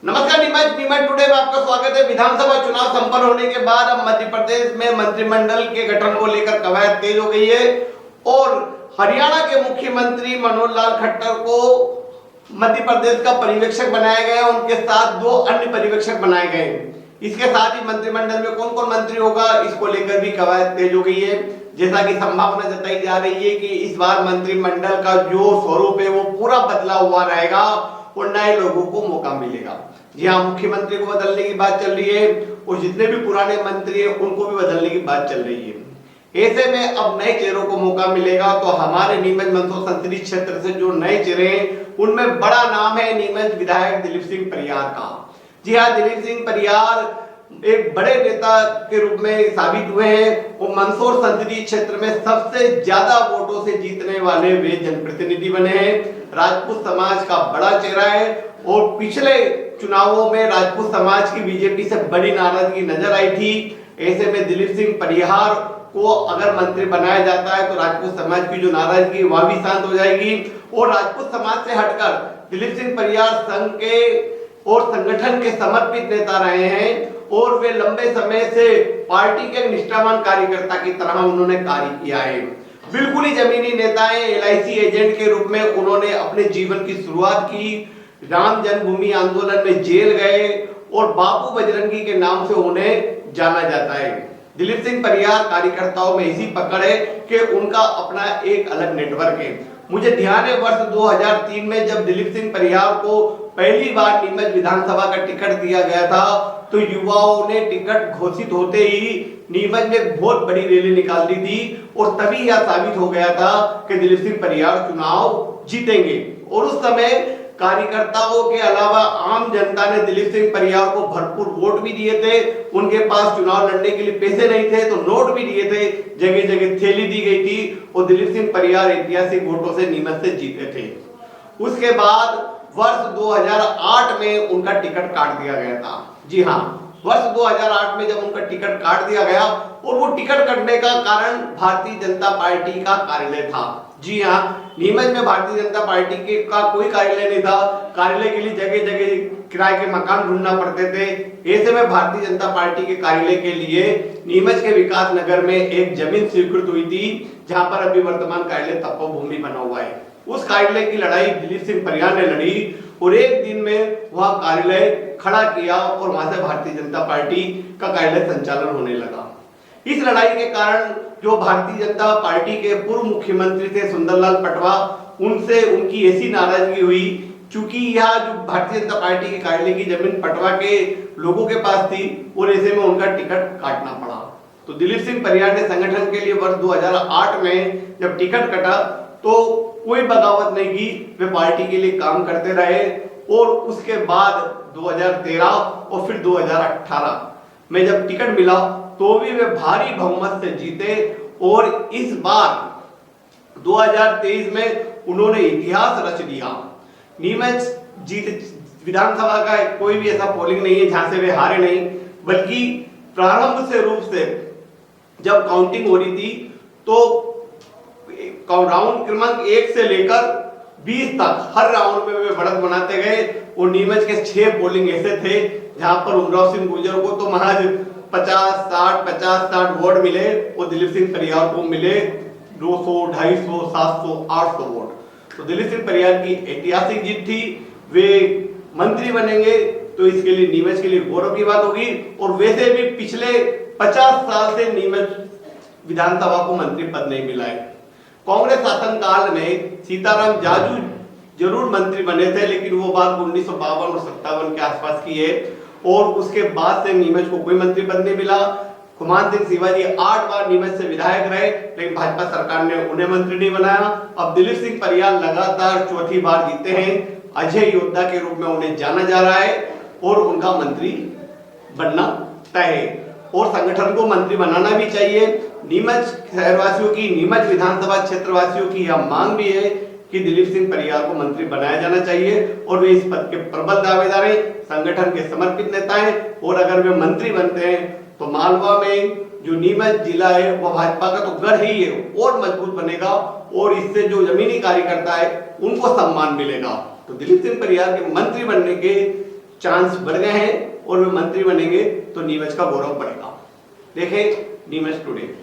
नमस्कार नीमच टुडे में आपका स्वागत है। विधानसभा चुनाव संपन्न होने के बाद अब मध्य प्रदेश में मंत्रिमंडल के गठन को लेकर कवायद तेज हो गई है और हरियाणा के मुख्यमंत्री मनोहर लाल खट्टर को मध्य प्रदेश का पर्यवेक्षक बनाया गया। उनके साथ 2 अन्य पर्यवेक्षक बनाए गए। इसके साथ ही मंत्रिमंडल में कौन कौन मंत्री होगा इसको लेकर भी कवायद तेज हो गई है। जैसा कि संभावना जताई जा रही है कि इस बार मंत्रिमंडल का जो स्वरूप है वो पूरा बदला हुआ रहेगा और नए लोगों को मौका मिलेगा। जी हाँ, मुख्यमंत्री को बदलने की बात चल रही है और जितने भी पुराने मंत्री हैं उनको भी बदलने की बात चल रही है। ऐसे में अब नए चेहरों को मौका मिलेगा। तो हमारे नीमच मंदसौर संसदीय क्षेत्र से जो नए चेहरे हैं उनमें बड़ा नाम है नीमच विधायक दिलीप सिंह परियार का। जी हाँ, दिलीप सिंह परियार एक बड़े नेता के रूप में साबित हुए हैं। वो मंदसौर संसदीय क्षेत्र में सबसे ज्यादा वोटों से जीतने वाले वे जनप्रतिनिधि बने हैं। राजपूत समाज का बड़ा चेहरा है और पिछले चुनावों में राजपूत समाज की बीजेपी से बड़ी नाराजगी नजर आई थी। ऐसे में दिलीप सिंह परियार को अगर मंत्री बनाया जाता है तो राजपूत समाज की जो नाराजगी वह भी शांत हो जाएगी और राजपूत समाज से हटकर दिलीप सिंह परियार संघ के और संगठन के समर्पित नेता रहे हैं और वे लंबे समय से पार्टी के निष्ठावान कार्यकर्ता की तरह उन्होंने कार्य किया है। बिल्कुल ही जमीनी नेता हैं। LIC एजेंट के रूप में उन्होंने अपने जीवन की शुरुआत की। राम जन्मभूमि आंदोलन में जेल गए और बापू बजरंगी के नाम से उन्हें जाना जाता है। दिलीप सिंह परियार कार्यकर्ताओं में इसी पकड़ है कि उनका अपना एक अलग नेटवर्क है। मुझे ध्यान है वर्ष 2003 में जब दिलीप सिंह परियार को पहली बार नीमच विधानसभा का टिकट दिया गया था तो युवाओं ने टिकट घोषित होते ही नीमच में बहुत बड़ी रैली निकाल दी थी और तभी यह साबित हो गया था कि दिलीप सिंह परियार चुनाव जीतेंगे। और उस समय कार्यकर्ताओं के अलावा आम जनता ने दिलीप सिंह परियार को भरपूर वोट भी दिए थे। उनके पास चुनाव लड़ने के लिए पैसे नहीं थे तो नोट भी दिए थे, जगह जगह थैली दी गई थी और दिलीप सिंह परियार ऐतिहासिक वोटों से नीमच से जीते थे। उसके बाद वर्ष 2008 में उनका टिकट काट दिया गया था। जी हाँ, वर्ष 2008 में जब उनका टिकट काट दिया गया और वो टिकट कटने का कारण भारतीय जनता पार्टी का कार्यालय था। जी हाँ, नीमच में भारतीय जनता पार्टी के का कोई कार्यालय नहीं था। कार्यालय के लिए जगह जगह किराए के मकान ढूंढना पड़ते थे। ऐसे में भारतीय जनता पार्टी के कार्यालय के लिए नीमच के विकास नगर में एक जमीन स्वीकृत हुई थी जहां पर अभी वर्तमान कार्यालय तपोभूमि बना हुआ है। उस कार्यालय की लड़ाई दिलीप सिंह परियार ने लड़ी और एक दिन में वह कार्यालय खड़ा किया और वहां से भारतीय जनता पार्टी का कार्यालय संचालन होने लगा। इस लड़ाई के कारण जो भारतीय जनता पार्टी के पूर्व मुख्यमंत्री थे सुंदरलाल पटवा, उनसे उनकी ऐसी नाराजगी हुई क्योंकि यह जो भारतीय जनता पार्टी के कार्यालय की जमीन पटवा के लोगों के पास थी और ऐसे में उनका टिकट काटना पड़ा। तो दिलीप सिंह परियार ने संगठन के लिए वर्ष 2008 में जब टिकट कटा तो कोई बगावत नहीं की, वे पार्टी के लिए काम करते रहे और उसके बाद 2013 और फिर 2018 में जब टिकट मिला तो भी वे भारी बहुमत से जीते और इस बार 2023 में उन्होंने इतिहास रच दिया। नीमच जीत विधानसभा का कोई भी ऐसा पोलिंग नहीं है जहां से वे हारे नहीं, बल्कि प्रारंभ से रूप से जब काउंटिंग हो रही थी तो राउंड क्रमांक 1 से लेकर 20 तक हर राउंड में वे बढ़त बनाते गए और नीमच के 6 पोलिंग ऐसे थे जहां पर उमराव सिंह गुर्जर को तो महज 50-60 वोट मिले और दिलीप सिंह परियार को मिले 200, 250, 700, 800 वोट। तो दिलीप सिंह परियार की ऐतिहासिक जीत थी। वे मंत्री बनेंगे तो इसके लिए नीमच के लिए गौरव की बात होगी। और वैसे भी पिछले 50 साल से नीमच विधानसभा को मंत्री पद नहीं मिला है। कांग्रेस शासनकाल में सीताराम जाजू जरूर मंत्री बने थे, लेकिन वो बात 1952 और 57 के आसपास की है और उसके बाद से नीमच को कोई मंत्री पद नहीं मिला। खुमान सिंह शिवाजी 8 बार नीमच से विधायक रहे, लेकिन भाजपा सरकार ने उन्हें मंत्री नहीं बनाया। अब दिलीप सिंह परियार लगातार चौथी बार जीते हैं। अजय योद्धा के रूप में उन्हें जाना जा रहा है और उनका मंत्री बनना तय है और संगठन को मंत्री बनाना भी चाहिए। नीमच शहरवासियों की, नीमच विधानसभा क्षेत्रवासियों की यह मांग भी है कि दिलीप सिंह परियार को मंत्री बनाया जाना चाहिए और वे इस पद के प्रबल दावेदार हैं, संगठन के समर्पित नेता हैं और अगर वे मंत्री बनते हैं तो मालवा में जो नीमच जिला है वह भाजपा का तो गढ़ ही है और मजबूत बनेगा और इससे जो जमीनी कार्यकर्ता है उनको सम्मान मिलेगा। तो दिलीप सिंह परियार के मंत्री बनने के चांस बढ़ गए हैं और वे मंत्री बनेंगे तो नीमच का गौरव बढ़ेगा। देखें नीमच टुडे।